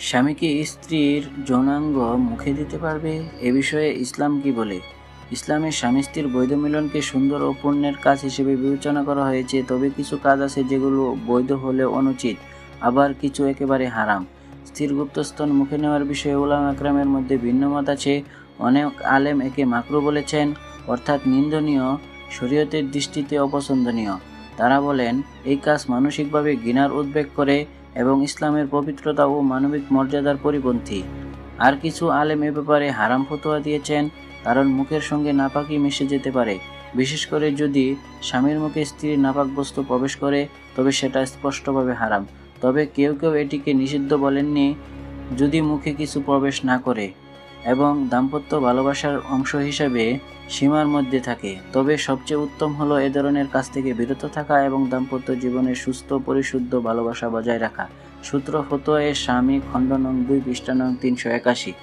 স্বামী কি স্ত্রীর যৌনাঙ্গ মুখে দিতে পারবে? এ বিষয়ে ইসলাম কি বলে? ইসলামে স্বামী স্ত্রীর বৈধ মিলনকে সুন্দর ও পুণ্যের কাজ হিসেবে বিবেচনা করা হয়েছে, তবে কিছু কাজ আছে যেগুলো বৈধ হলেও অনুচিত, আবার কিছু একেবারে হারাম। স্ত্রীর গুপ্তস্তন মুখে নেওয়ার বিষয়ে উলামা একরামের মধ্যে ভিন্ন মত আছে। অনেক আলেম একে মাকরু বলেছেন, অর্থাৎ নিন্দনীয়, শরীয়তের দৃষ্টিতে অপছন্দনীয়। তারা বলেন, এই কাজ মানসিকভাবে ঘৃণার উদ্বেগ করে এবং ইসলামের পবিত্রতা ও মানবিক মর্যাদার পরিপন্থী। আর কিছু আলেম এ ব্যাপারে হারাম ফতোয়া দিয়েছেন, কারণ মুখের সঙ্গে নাপাকি মিশে যেতে পারে। বিশেষ করে যদি স্বামীর মুখে স্ত্রীর নাপাক বস্তু প্রবেশ করে, তবে সেটা স্পষ্টভাবে হারাম। তবে কেউ কেউ এটিকে নিষিদ্ধ বলেননি যদি মুখে কিছু প্রবেশ না করে এবং দাম্পত্য ভালোবাসার অংশ হিসাবে সীমার মধ্যে থাকে। তবে সবচেয়ে উত্তম হলো এ ধরনের কাজ থেকে বিরত থাকা এবং দাম্পত্য জীবনের সুস্থ পরিশুদ্ধ ভালোবাসা বজায় রাখা। সূত্র ফতোয়া-এ স্বামী খণ্ড নং 2 পৃষ্ঠা নং 381।